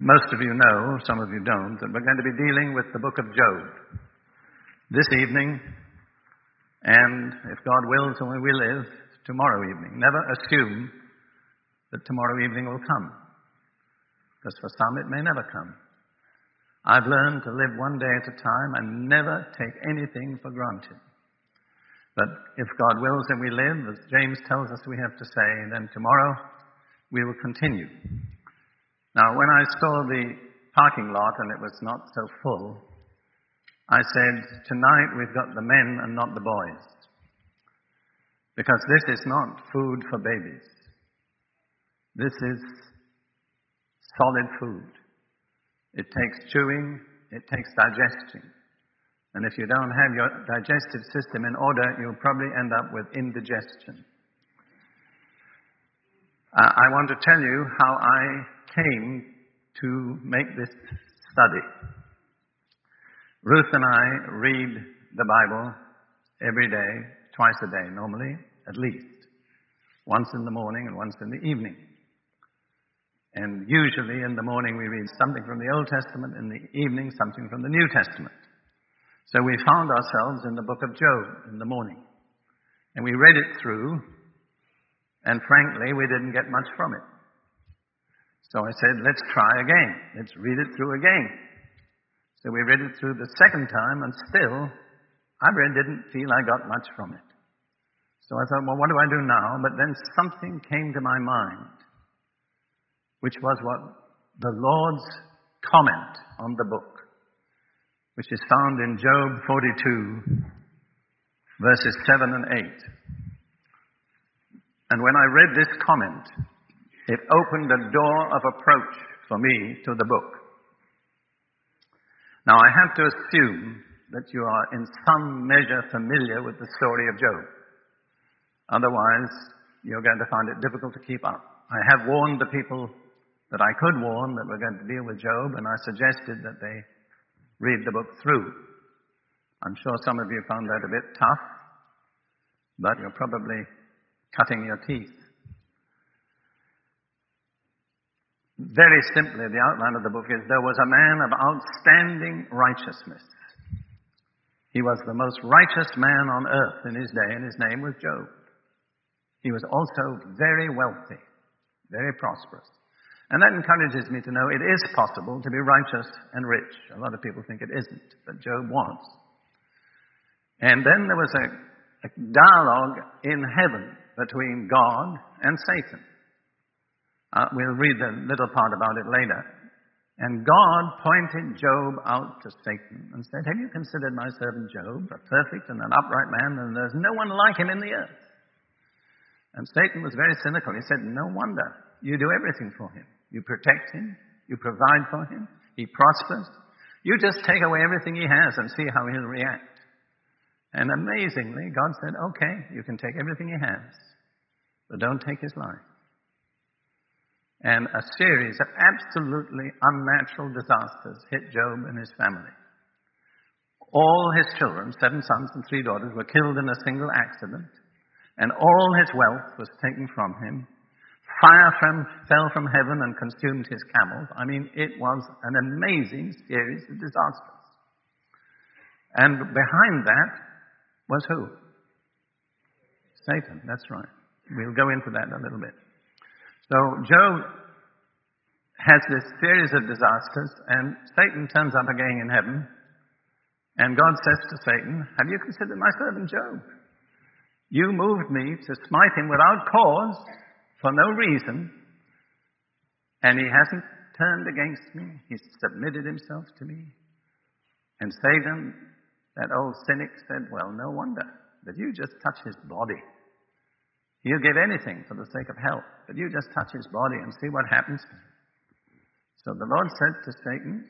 Most of you know, some of you don't, that we're going to be dealing with the book of Job this evening, and if God wills and we live, tomorrow evening. Never assume that tomorrow evening will come, because for some it may never come. I've learned to live one day at a time and never take anything for granted. But if God wills and we live, as James tells us we have to say, then tomorrow we will continue. Now, when I saw the parking lot and it was not so full, I said, tonight we've got the men and not the boys. Because this is not food for babies. This is solid food. It takes chewing, it takes digesting. And if you don't have your digestive system in order, you'll probably end up with indigestion. I want to tell you how I came to make this study. Ruth and I read the Bible every day, twice a day normally, at least. Once in the morning and once in the evening. And usually in the morning we read something from the Old Testament, in the evening something from the New Testament. So we found ourselves in the book of Job in the morning. And we read it through, and frankly we didn't get much from it. So I said, let's try again. Let's read it through again. So we read it through the second time, and still, I didn't feel I got much from it. So I thought, well, what do I do now? But then something came to my mind, which was what the Lord's comment on the book, which is found in Job 42, verses 7 and 8. And when I read this comment, it opened a door of approach for me to the book. Now, I have to assume that you are in some measure familiar with the story of Job. Otherwise, you're going to find it difficult to keep up. I have warned the people that I could warn that we're going to deal with Job, and I suggested that they read the book through. I'm sure some of you found that a bit tough, but you're probably cutting your teeth. Very simply, the outline of the book is, there was a man of outstanding righteousness. He was the most righteous man on earth in his day, and his name was Job. He was also very wealthy, very prosperous. And that encourages me to know it is possible to be righteous and rich. A lot of people think it isn't, but Job was. And then there was a dialogue in heaven between God and Satan. We'll read the little part about it later. And God pointed Job out to Satan and said, have you considered my servant Job, a perfect and an upright man, and there's no one like him in the earth? And Satan was very cynical. He said, no wonder. You do everything for him. You protect him. You provide for him. He prospers. You just take away everything he has and see how he'll react. And amazingly, God said, okay, you can take everything he has, but don't take his life. And a series of absolutely unnatural disasters hit Job and his family. All his children, 7 sons and 3 daughters, were killed in a single accident. And all his wealth was taken from him. Fire fell from heaven and consumed his camels. I mean, it was an amazing series of disasters. And behind that was who? Satan, that's right. We'll go into that in a little bit. So Job has this series of disasters, and Satan turns up again in heaven, and God says to Satan, have you considered my servant Job? You moved me to smite him without cause, for no reason, and he hasn't turned against me. He's submitted himself to me. And Satan, that old cynic, said, well, no wonder that you just touch his body. He'll give anything for the sake of help, but you just touch his body and see what happens to him. So the Lord said to Satan,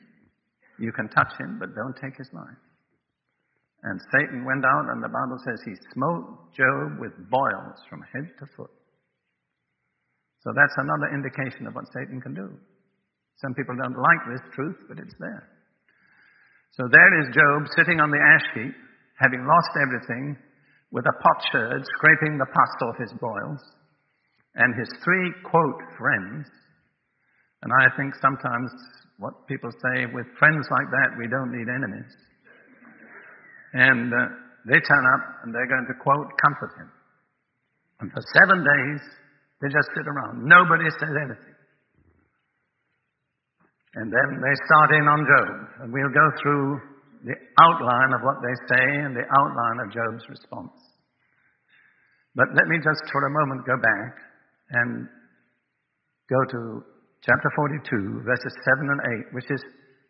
you can touch him, but don't take his life. And Satan went out, and the Bible says he smote Job with boils from head to foot. So that's another indication of what Satan can do. Some people don't like this truth, but it's there. So there is Job sitting on the ash heap, having lost everything, with a potsherd scraping the pus off his boils, and his 3, quote, friends And I think sometimes what people say, with friends like that, we don't need enemies. And they turn up and they're going to, quote, comfort him. And for 7 days, they just sit around. Nobody says anything. And then they start in on Job. And we'll go through the outline of what they say and the outline of Job's response. But let me just for a moment go back and go to chapter 42, verses 7 and 8, which is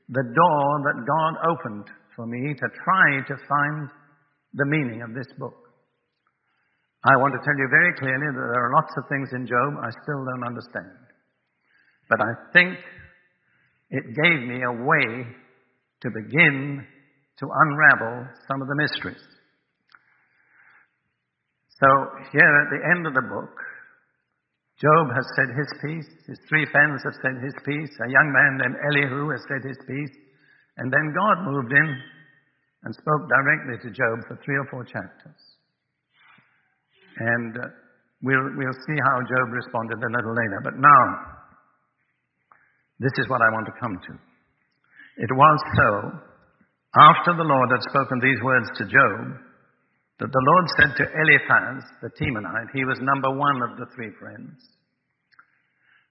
the door that God opened for me to try to find the meaning of this book. I want to tell you very clearly that there are lots of things in Job I still don't understand. But I think it gave me a way to begin to unravel some of the mysteries. So here at the end of the book, Job has said his piece, his 3 friends have said his piece, a young man named Elihu has said his piece, and then God moved in and spoke directly to Job for 3 or 4 chapters. And we'll see how Job responded a little later. But now, this is what I want to come to. It was so, after the Lord had spoken these words to Job, that the Lord said to Eliphaz, the Temanite, he was number 1 of the 3 friends,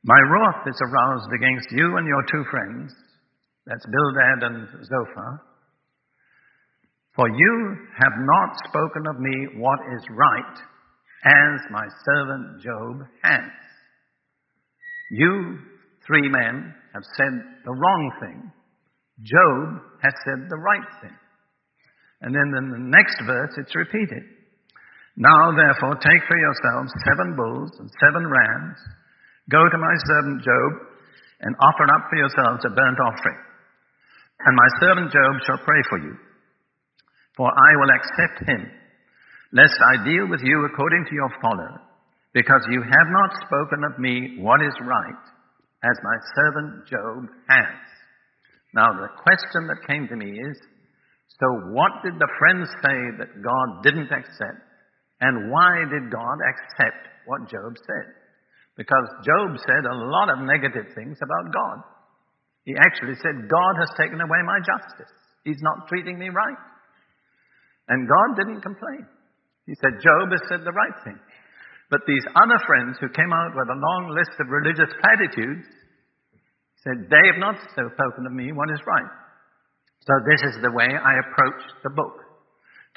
my wrath is aroused against you and your 2 friends, that's Bildad and Zophar, for you have not spoken of me what is right, as my servant Job has. You 3 men have said the wrong thing. Job has said the right thing. And then in the next verse, it's repeated. Now, therefore, take for yourselves 7 bulls and 7 rams. Go to my servant Job and offer up for yourselves a burnt offering. And my servant Job shall pray for you. For I will accept him, lest I deal with you according to your folly, because you have not spoken of me what is right, as my servant Job has. Now, the question that came to me is, so what did the friends say that God didn't accept? And why did God accept what Job said? Because Job said a lot of negative things about God. He actually said, God has taken away my justice. He's not treating me right. And God didn't complain. He said, Job has said the right thing. But these other friends who came out with a long list of religious platitudes said, they have not spoken of me what is right. So this is the way I approached the book,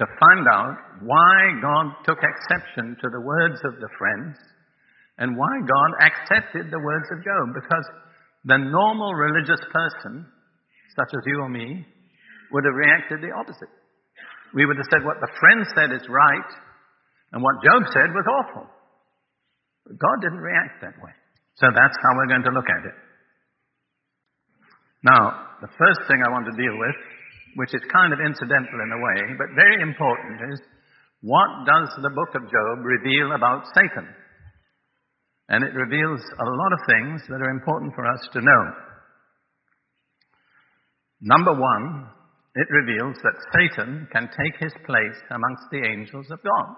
to find out why God took exception to the words of the friends and why God accepted the words of Job. Because the normal religious person, such as you or me, would have reacted the opposite. We would have said what the friends said is right and what Job said was awful. But God didn't react that way. So that's how we're going to look at it. Now, the first thing I want to deal with, which is kind of incidental in a way, but very important, is what does the book of Job reveal about Satan? And it reveals a lot of things that are important for us to know. Number 1, it reveals that Satan can take his place amongst the angels of God.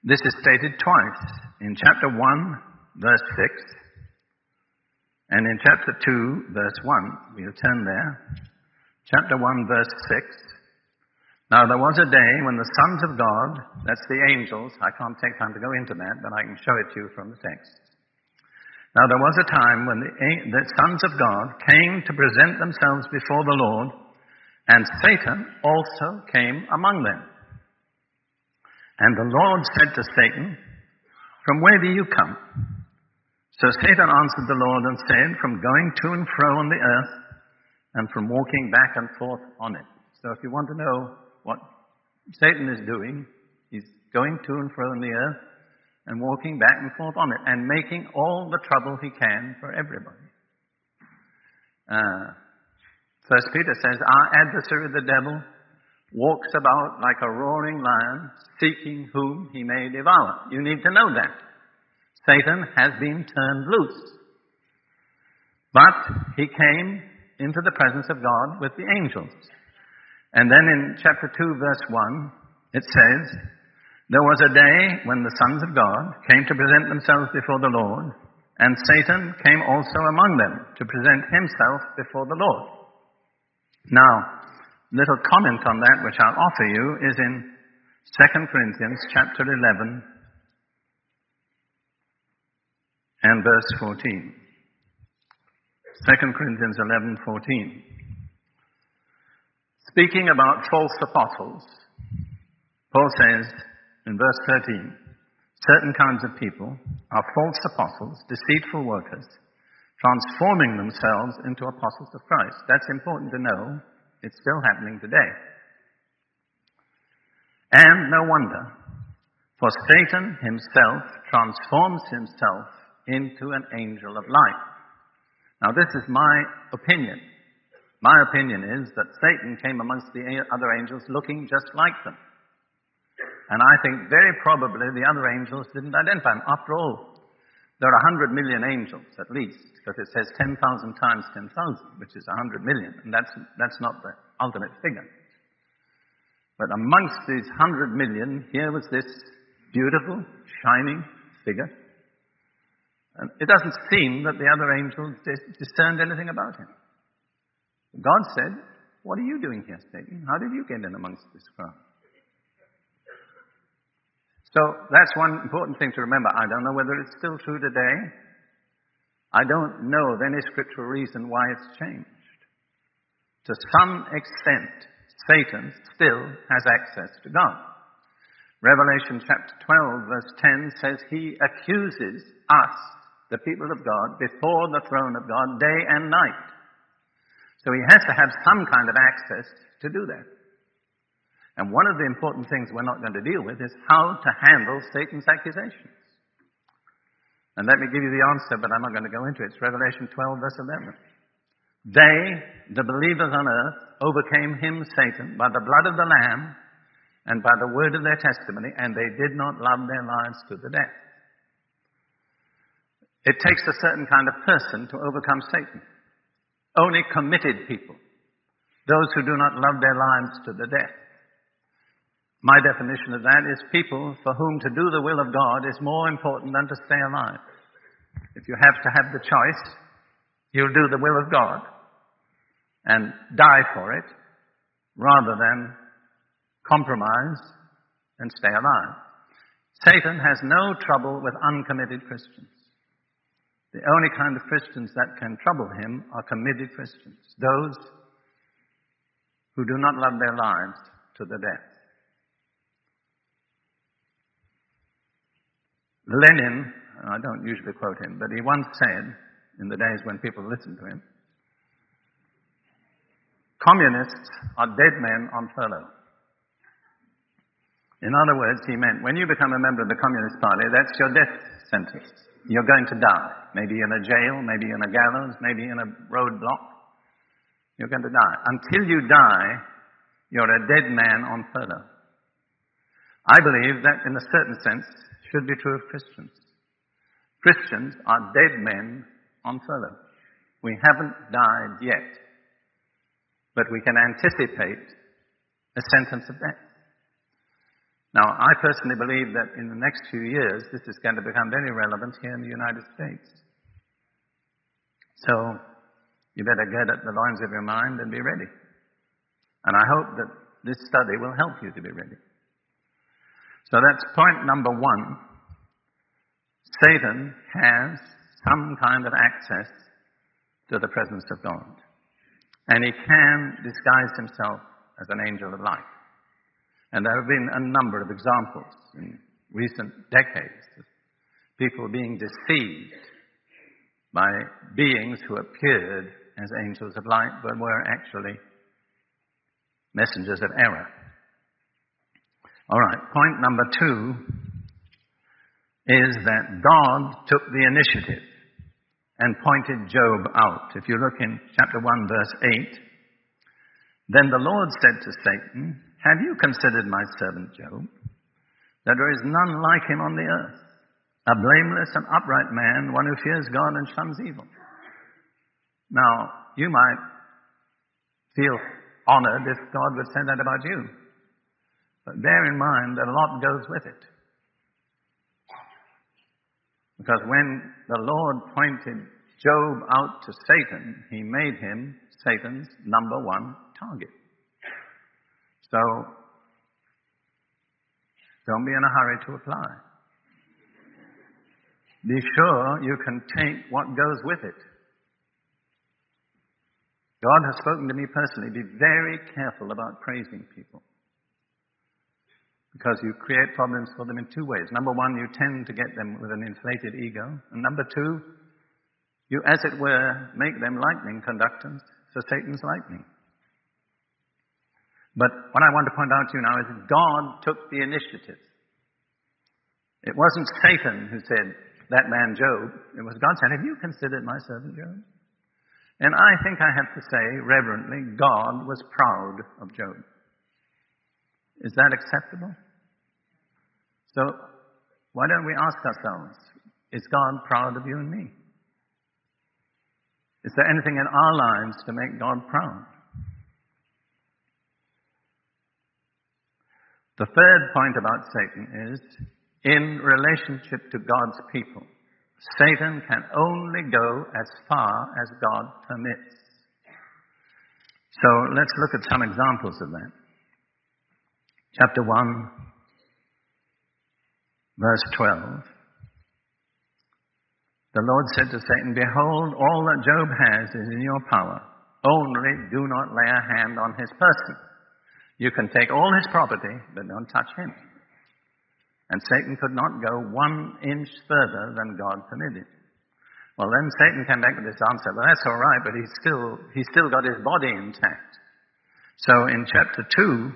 This is stated twice, in chapter 1, verse 6, and in chapter 2, verse 1. We'll turn there. Chapter 1, verse 6. Now there was a day when the sons of God, that's the angels, I can't take time to go into that, but I can show it to you from the text. Now there was a time when the sons of God came to present themselves before the Lord, and Satan also came among them. And the Lord said to Satan, from where do you come? So Satan answered the Lord and said, from going to and fro on the earth, and from walking back and forth on it. So if you want to know what Satan is doing, he's going to and fro on the earth, and walking back and forth on it, and making all the trouble he can for everybody. First Peter says, our adversary the devil walks about like a roaring lion, seeking whom he may devour. You need to know that. Satan has been turned loose. But he came into the presence of God with the angels. And then in chapter 2, verse 1, it says, there was a day when the sons of God came to present themselves before the Lord, And Satan came also among them to present himself before the Lord. Now, little comment on that which I'll offer you is in 2 Corinthians chapter 11 and verse 14. 2 Corinthians 11:14. Speaking about false apostles, Paul says in verse 13, certain kinds of people are false apostles, deceitful workers, transforming themselves into apostles of Christ. That's important to know. It's still happening today. And no wonder, for Satan himself transforms himself into an angel of light. Now this is my opinion. My opinion is that Satan came amongst the other angels looking just like them. And I think very probably the other angels didn't identify him. After all, there are 100 million angels at least, because it says 10,000 times 10,000, which is 100 million, and that's not the ultimate figure. But amongst these 100 million, here was this beautiful, shining figure. And it doesn't seem that the other angels discerned anything about him. God said, "What are you doing here, Satan? How did you get in amongst this crowd?" So that's one important thing to remember. I don't know whether it's still true today. I don't know of any scriptural reason why it's changed. To some extent, Satan still has access to God. Revelation chapter 12 verse 10 says he accuses us, the people of God, before the throne of God day and night. So he has to have some kind of access to do that. And one of the important things we're not going to deal with is how to handle Satan's accusations. And let me give you the answer, but I'm not going to go into it. It's Revelation 12, verse 11. They, the believers on earth, overcame him, Satan, by the blood of the Lamb and by the word of their testimony, and they did not love their lives to the death. It takes a certain kind of person to overcome Satan. Only committed people. Those who do not love their lives to the death. My definition of that is people for whom to do the will of God is more important than to stay alive. If you have to have the choice, you'll do the will of God and die for it rather than compromise and stay alive. Satan has no trouble with uncommitted Christians. The only kind of Christians that can trouble him are committed Christians, those who do not love their lives to the death. Lenin, I don't usually quote him, but he once said, in the days when people listened to him, communists are dead men on furlough. In other words, he meant, when you become a member of the Communist Party, that's your death sentence. You're going to die. Maybe in a jail, maybe in a gallows, maybe in a roadblock. You're going to die. Until you die, you're a dead man on furlough. I believe that, in a certain sense, should be true of Christians. Christians are dead men on furlough. We haven't died yet, but we can anticipate a sentence of death. Now, I personally believe that in the next few years, this is going to become very relevant here in the United States. So, you better get at the loins of your mind and be ready. And I hope that this study will help you to be ready. So that's point number one. Satan has some kind of access to the presence of God. And he can disguise himself as an angel of light. And there have been a number of examples in recent decades of people being deceived by beings who appeared as angels of light but were actually messengers of error. All right, point number 2 is that God took the initiative and pointed Job out. If you look in chapter 1, verse 8, then the Lord said to Satan, "Have you considered my servant Job, that there is none like him on the earth, a blameless and upright man, one who fears God and shuns evil?" Now, you might feel honored if God would say that about you. But bear in mind that a lot goes with it. Because when the Lord pointed Job out to Satan, he made him Satan's number one target. So, don't be in a hurry to apply. Be sure you can take what goes with it. God has spoken to me personally. Be very careful about praising people, because you create problems for them in two ways. Number one, you tend to get them with an inflated ego. And number two, you, as it were, make them lightning conductors for Satan's lightning. But what I want to point out to you now is that God took the initiative. It wasn't Satan who said, that man Job. It was God said, have you considered my servant Job? And I think I have to say, reverently, God was proud of Job. Is that acceptable? So, why don't we ask ourselves, is God proud of you and me? Is there anything in our lives to make God proud? The third point about Satan is, in relationship to God's people, Satan can only go as far as God permits. So let's look at some examples of that. Chapter 1, verse 12. The Lord said to Satan, behold, all that Job has is in your power. Only do not lay a hand on his person. You can take all his property, but don't touch him. And Satan could not go 1 inch further than God permitted. Well, then Satan came back with this answer, well, that's all right, but he's still got his body intact. So in chapter 2,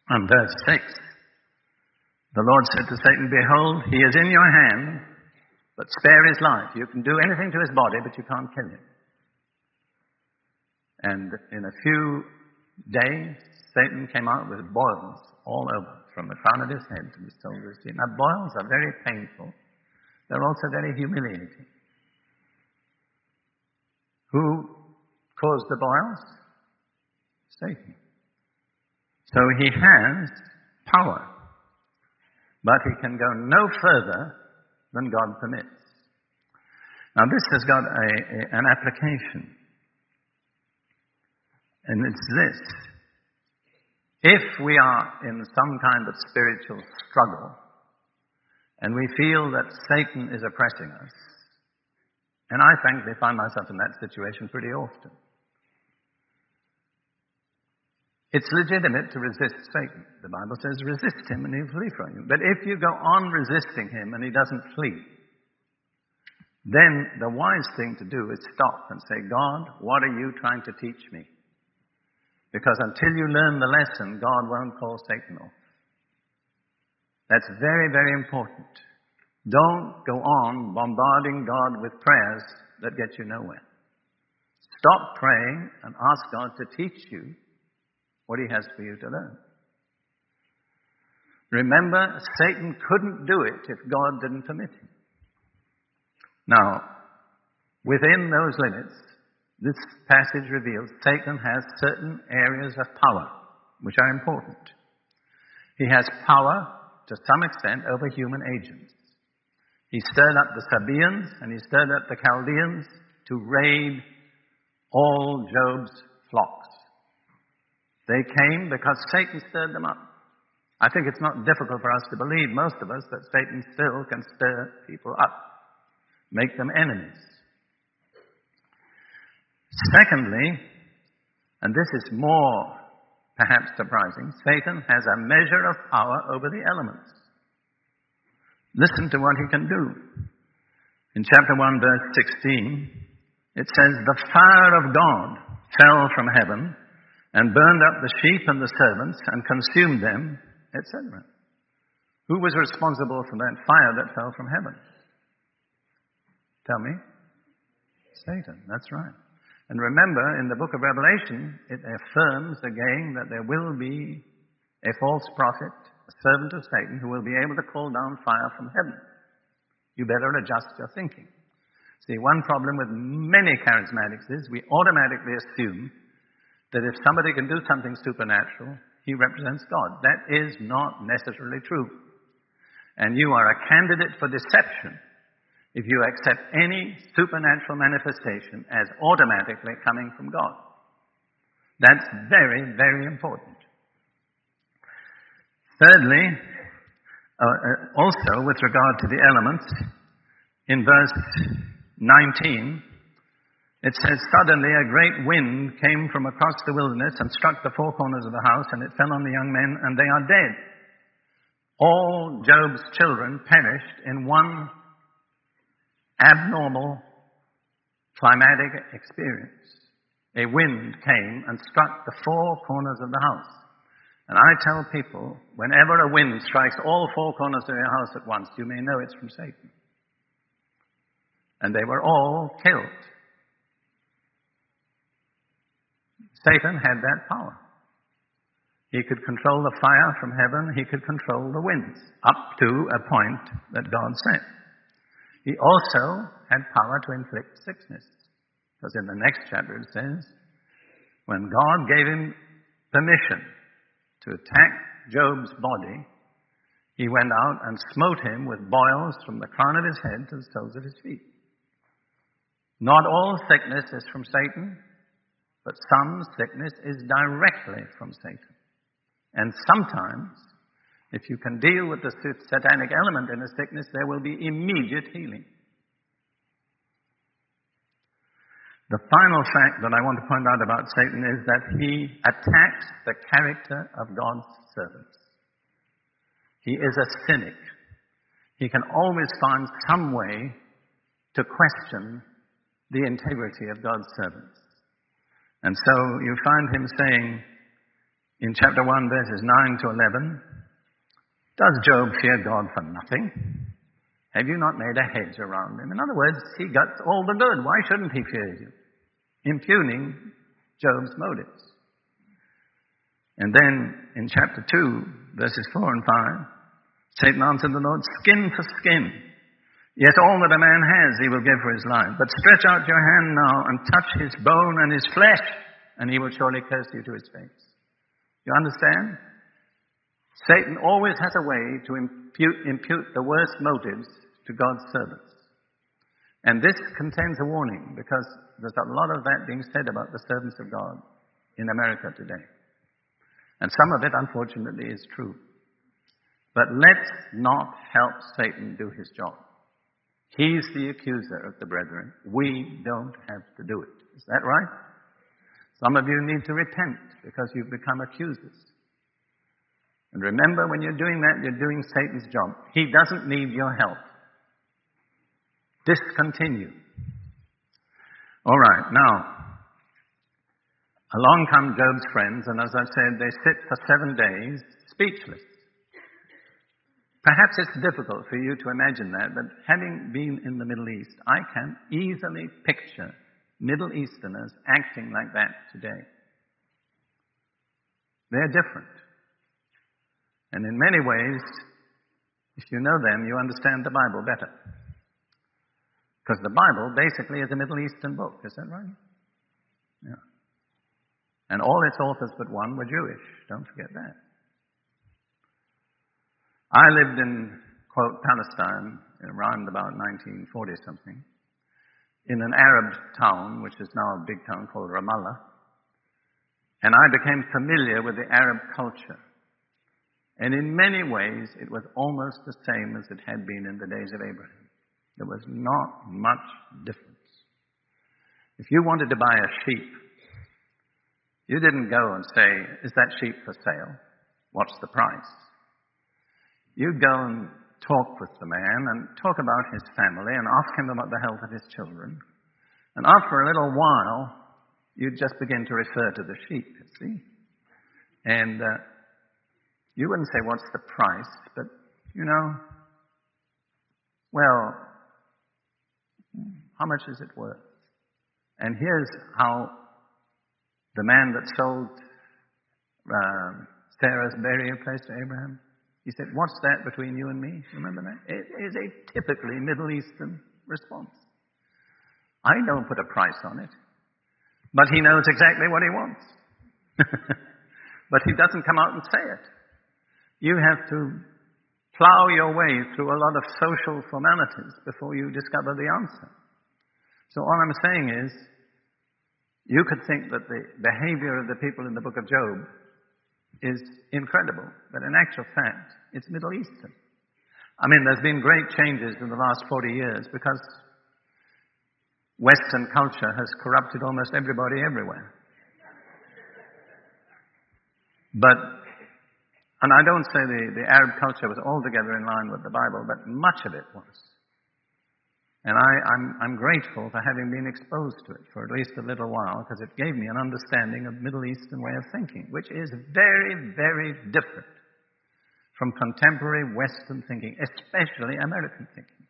and verse 6, the Lord said to Satan, behold, he is in your hand, but spare his life. You can do anything to his body, but you can't kill him. And in a few days, Satan came out with boils all over, from the crown of his head to the soles of his feet. Now, boils are very painful. They're also very humiliating. Who caused the boils? Satan. So he has power, but he can go no further than God permits. Now, this has got an application, and it's this. If we are in some kind of spiritual struggle, and we feel that Satan is oppressing us, and I frankly find myself in that situation pretty often, it's legitimate to resist Satan. The Bible says resist him and he'll flee from you. But if you go on resisting him and he doesn't flee, then the wise thing to do is stop and say, God, what are you trying to teach me? Because until you learn the lesson, God won't call Satan off. That's very, very important. Don't go on bombarding God with prayers that get you nowhere. Stop praying and ask God to teach you what he has for you to learn. Remember, Satan couldn't do it if God didn't permit him. Now, within those limits, this passage reveals Satan has certain areas of power, which are important. He has power, to some extent, over human agents. He stirred up the Sabaeans and he stirred up the Chaldeans to raid all Job's flocks. They came because Satan stirred them up. I think it's not difficult for us to believe, most of us, that Satan still can stir people up, make them enemies. Secondly, and this is more perhaps surprising, Satan has a measure of power over the elements. Listen to what he can do. In chapter 1, verse 16, it says, the fire of God fell from heaven and burned up the sheep and the servants and consumed them, etc. Who was responsible for that fire that fell from heaven? Tell me. Satan, that's right. And remember, in the book of Revelation, it affirms again that there will be a false prophet, a servant of Satan, who will be able to call down fire from heaven. You better adjust your thinking. See, one problem with many charismatics is we automatically assume that if somebody can do something supernatural, he represents God. That is not necessarily true. And you are a candidate for deception if you accept any supernatural manifestation as automatically coming from God. That's very, very important. Thirdly, also with regard to the elements, in verse 19, it says, "Suddenly a great wind came from across the wilderness and struck the four corners of the house, and it fell on the young men, and they are dead." All Job's children perished in one abnormal climatic experience. A wind came and struck the four corners of the house. And I tell people, whenever a wind strikes all four corners of your house at once, you may know it's from Satan. And they were all killed. Satan had that power. He could control the fire from heaven. He could control the winds, up to a point that God set. He also had power to inflict sickness. Because in the next chapter it says, when God gave him permission to attack Job's body, he went out and smote him with boils from the crown of his head to the soles of his feet. Not all sickness is from Satan, but some sickness is directly from Satan. And sometimes, if you can deal with the satanic element in a sickness, there will be immediate healing. The final fact that I want to point out about Satan is that he attacks the character of God's servants. He is a cynic. He can always find some way to question the integrity of God's servants. And so you find him saying in chapter 1, verses 9 to 11, "Does Job fear God for nothing? Have you not made a hedge around him?" In other words, he got all the good. Why shouldn't he fear you? Impugning Job's motives. And then in chapter 2, verses 4 and 5, Satan answered the Lord, "Skin for skin. Yet all that a man has he will give for his life. But stretch out your hand now and touch his bone and his flesh, and he will surely curse you to his face." You understand? Satan always has a way to impute the worst motives to God's servants. And this contains a warning, because there's a lot of that being said about the servants of God in America today. And some of it, unfortunately, is true. But let's not help Satan do his job. He's the accuser of the brethren. We don't have to do it. Is that right? Some of you need to repent because you've become accusers. And remember, when you're doing that, you're doing Satan's job. He doesn't need your help. Discontinue. All right, now, along come Job's friends, and as I said, they sit for 7 days speechless. Perhaps it's difficult for you to imagine that, but having been in the Middle East, I can easily picture Middle Easterners acting like that today. They're different. And in many ways, if you know them, you understand the Bible better. Because the Bible basically is a Middle Eastern book, is that right? Yeah. And all its authors but one were Jewish, don't forget that. I lived in, quote, Palestine around about 1940-something, in an Arab town, which is now a big town called Ramallah. And I became familiar with the Arab culture. And in many ways, it was almost the same as it had been in the days of Abraham. There was not much difference. If you wanted to buy a sheep, you didn't go and say, "Is that sheep for sale? What's the price?" You'd go and talk with the man and talk about his family and ask him about the health of his children. And after a little while, you'd just begin to refer to the sheep, you see. And you wouldn't say, "What's the price?" But, well, how much is it worth? And here's how the man that sold Sarah's burial place to Abraham, he said, "What's that between you and me?" Remember that? It is a typically Middle Eastern response. I don't put a price on it, but he knows exactly what he wants. But he doesn't come out and say it. You have to plow your way through a lot of social formalities before you discover the answer. So all I'm saying is, you could think that the behavior of the people in the book of Job is incredible, but in actual fact, it's Middle Eastern. I mean, there's been great changes in the last 40 years because Western culture has corrupted almost everybody everywhere. And I don't say the Arab culture was altogether in line with the Bible, but much of it was. And I'm grateful for having been exposed to it for at least a little while, because it gave me an understanding of Middle Eastern way of thinking, which is very, very different from contemporary Western thinking, especially American thinking.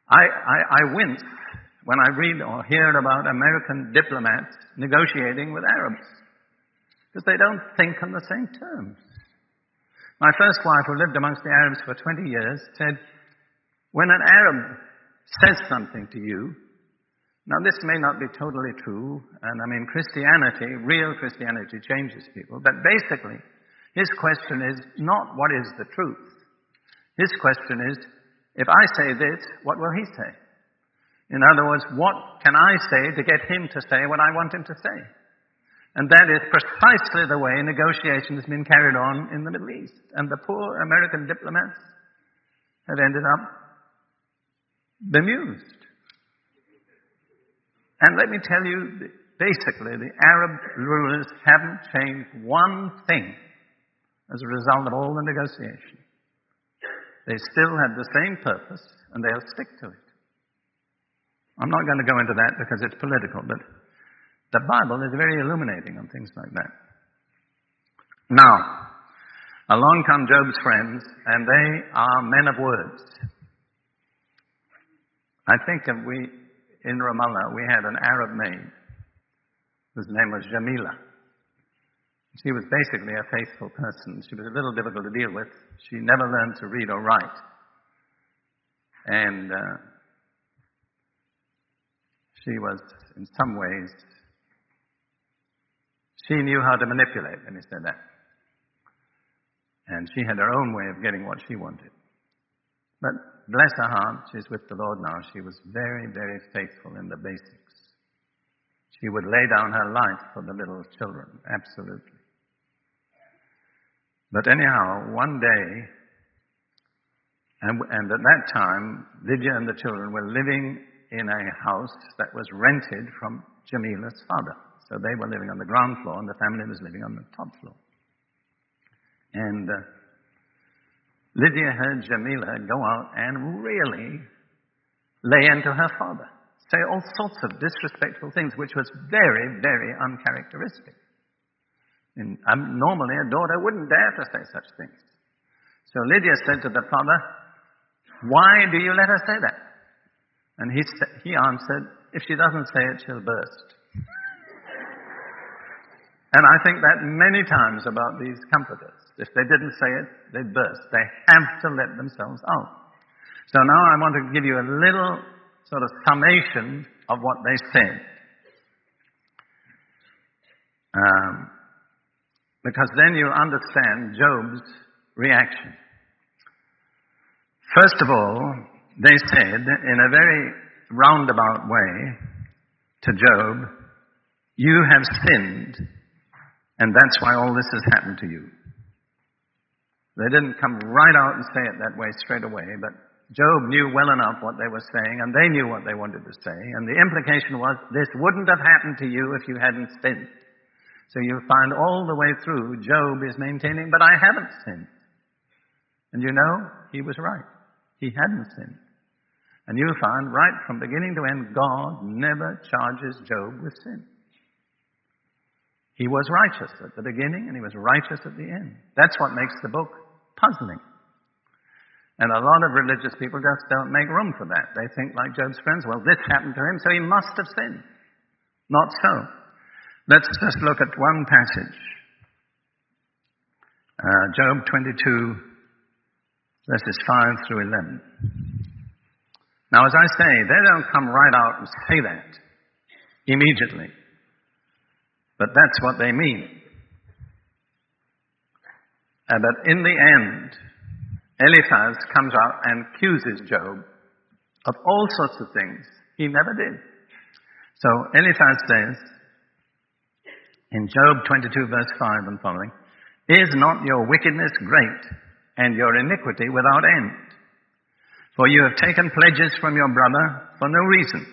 I wince when I read or hear about American diplomats negotiating with Arabs, because they don't think on the same terms. My first wife, who lived amongst the Arabs for 20 years, said, when an Arab says something to you, now this may not be totally true, and I mean Christianity, real Christianity changes people, but basically his question is not what is the truth. His question is, if I say this, what will he say? In other words, what can I say to get him to say what I want him to say? And that is precisely the way negotiation has been carried on in the Middle East. And the poor American diplomats have ended up bemused. And let me tell you, basically, the Arab rulers haven't changed one thing as a result of all the negotiation. They still have the same purpose, and they'll stick to it. I'm not going to go into that because it's political, but the Bible is very illuminating on things like that. Now, along come Job's friends, and they are men of words. I think in Ramallah, we had an Arab maid whose name was Jamila. She was basically a faithful person. She was a little difficult to deal with. She never learned to read or write. And she was, in some ways, she knew how to manipulate, let me say that. And she had her own way of getting what she wanted. But bless her heart, she's with the Lord now. She was very, very faithful in the basics. She would lay down her life for the little children, absolutely. But anyhow, one day, and at that time, Lydia and the children were living in a house that was rented from Jamila's father. So they were living on the ground floor, and the family was living on the top floor. And Lydia heard Jamila go out and really lay into her father, say all sorts of disrespectful things, which was very, very uncharacteristic. And normally a daughter wouldn't dare to say such things. So Lydia said to the father, "Why do you let her say that?" And he answered, "If she doesn't say it, she'll burst." And I think that many times about these comforters. If they didn't say it, they'd burst. They have to let themselves out. So now I want to give you a little sort of summation of what they said. Because then you'll understand Job's reaction. First of all, they said in a very roundabout way to Job, "You have sinned, and that's why all this has happened to you." They didn't come right out and say it that way straight away, but Job knew well enough what they were saying, and they knew what they wanted to say. And the implication was, this wouldn't have happened to you if you hadn't sinned. So you'll find all the way through, Job is maintaining, but I haven't sinned. And you know, he was right. He hadn't sinned. And you'll find right from beginning to end, God never charges Job with sin. He was righteous at the beginning, and he was righteous at the end. That's what makes the book puzzling. And a lot of religious people just don't make room for that. They think like Job's friends, well, this happened to him, so he must have sinned. Not so. Let's just look at one passage. Job 22, verses 5 through 11. Now, as I say, they don't come right out and say that immediately. But that's what they mean. But in the end, Eliphaz comes out and accuses Job of all sorts of things he never did. So Eliphaz says, in Job 22 verse 5 and following, "Is not your wickedness great, and your iniquity without end? For you have taken pledges from your brother for no reason,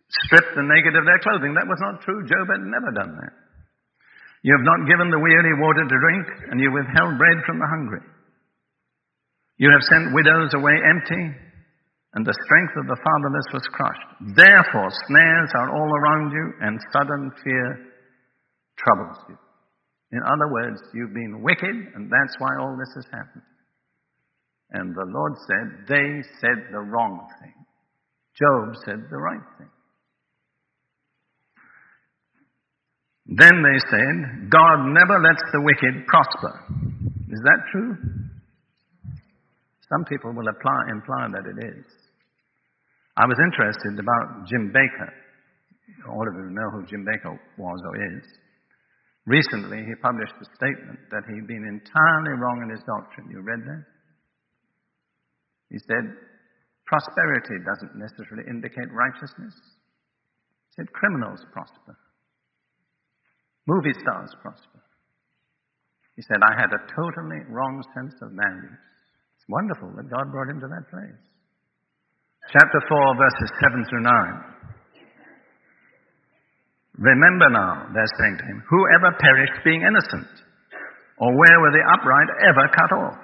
stripped the naked of their clothing." That was not true. Job had never done that. "You have not given the weary water to drink, and you withheld bread from the hungry. You have sent widows away empty, and the strength of the fatherless was crushed. Therefore snares are all around you, and sudden fear troubles you." In other words, you've been wicked, and that's why all this has happened. And the Lord said, they said the wrong thing. Job said the right thing. Then they said, "God never lets the wicked prosper." Is that true? Some people will imply that it is. I was interested about Jim Baker. All of you know who Jim Baker was or is. Recently, he published a statement that he'd been entirely wrong in his doctrine. You read that? He said, prosperity doesn't necessarily indicate righteousness. He said criminals prosper. Movie stars prosper. He said, I had a totally wrong sense of values. It's wonderful that God brought him to that place. Chapter 4, verses 7 through 9. "Remember now," they're saying to him, "whoever perished being innocent, or where were the upright ever cut off?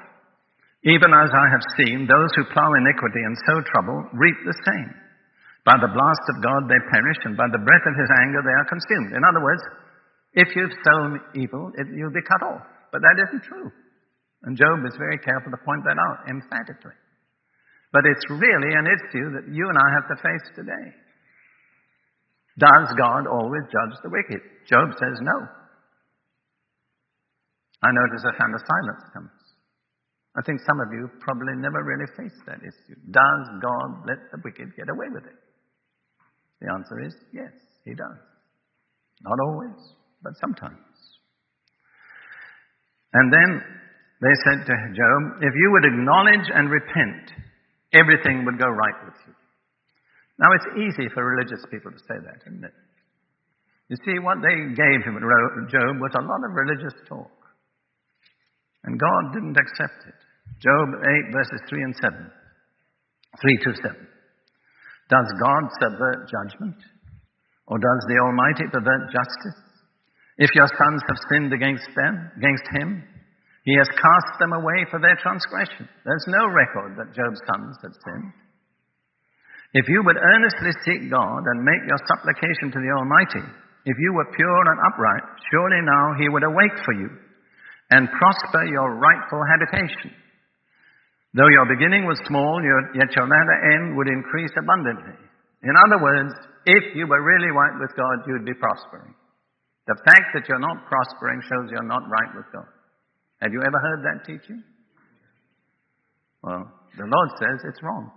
Even as I have seen, those who plow iniquity and sow trouble reap the same. By the blast of God they perish, and by the breath of his anger they are consumed." In other words, if you've sown evil, you'll be cut off. But that isn't true. And Job is very careful to point that out emphatically. But it's really an issue that you and I have to face today. Does God always judge the wicked? Job says no. I notice a kind of silence comes. I think some of you probably never really faced that issue. Does God let the wicked get away with it? The answer is yes, he does. Not always, but sometimes. And then they said to Job, "If you would acknowledge and repent, everything would go right with you." Now, it's easy for religious people to say that, isn't it? You see, what they gave him, Job, was a lot of religious talk. And God didn't accept it. Job 8, verses 3 and 7. 3 to 7. "Does God subvert judgment? Or does the Almighty pervert justice? If your sons have sinned against him, he has cast them away for their transgression." There's no record that Job's sons had sinned. "If you would earnestly seek God and make your supplication to the Almighty, if you were pure and upright, surely now he would awake for you and prosper your rightful habitation. Though your beginning was small, yet your latter end would increase abundantly." In other words, if you were really right with God, you would be prospering. The fact that you're not prospering shows you're not right with God. Have you ever heard that teaching? Well, the Lord says it's wrong.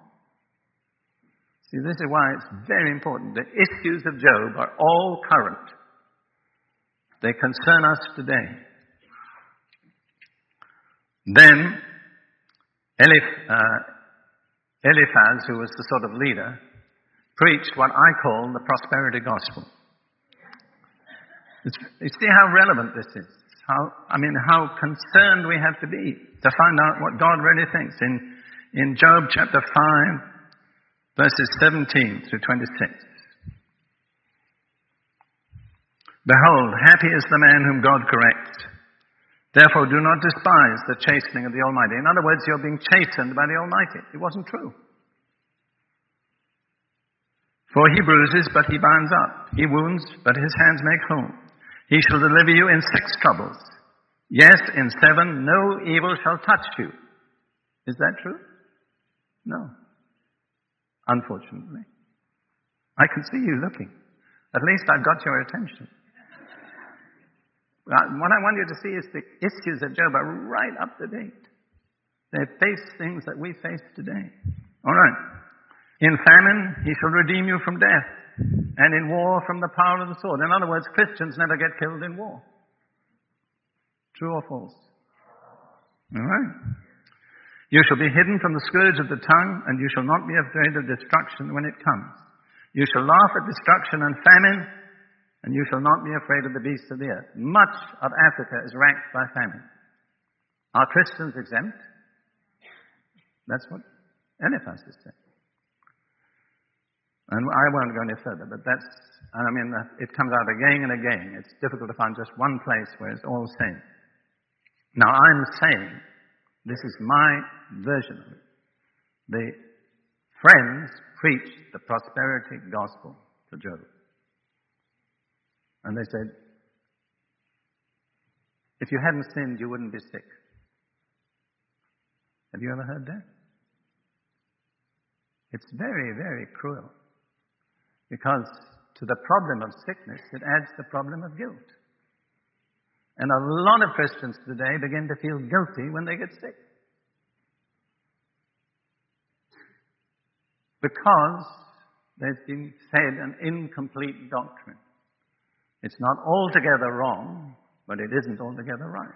See, this is why it's very important. The issues of Job are all current. They concern us today. Then Eliphaz, who was the sort of leader, preached what I call the prosperity gospel. You see how relevant this is? How concerned we have to be to find out what God really thinks. In Job chapter 5, verses 17 through 26. "Behold, happy is the man whom God corrects. Therefore do not despise the chastening of the Almighty." In other words, you're being chastened by the Almighty. It wasn't true. "For he bruises, but he binds up. He wounds, but his hands make whole. He shall deliver you in 6 troubles. Yes, in 7 no evil shall touch you." Is that true? No. Unfortunately. I can see you looking. At least I've got your attention. What I want you to see is the issues of Job are right up to date. They face things that we face today. All right. "In famine, he shall redeem you from death, and in war from the power of the sword." In other words, Christians never get killed in war. True or false? All right. You shall be hidden from the scourge of the tongue, and you shall not be afraid of destruction when it comes. You shall laugh at destruction and famine, and you shall not be afraid of the beasts of the earth. Much of Africa is racked by famine. Are Christians exempt? That's what Eliphaz is saying. And I won't go any further, but it comes out again and again. It's difficult to find just one place where it's all same. Now, I'm saying, this is my version of it. The friends preached the prosperity gospel to Job. And they said, if you hadn't sinned, you wouldn't be sick. Have you ever heard that? It's very, very cruel. Because to the problem of sickness, it adds the problem of guilt. And a lot of Christians today begin to feel guilty when they get sick. Because they've been fed an incomplete doctrine. It's not altogether wrong, but it isn't altogether right.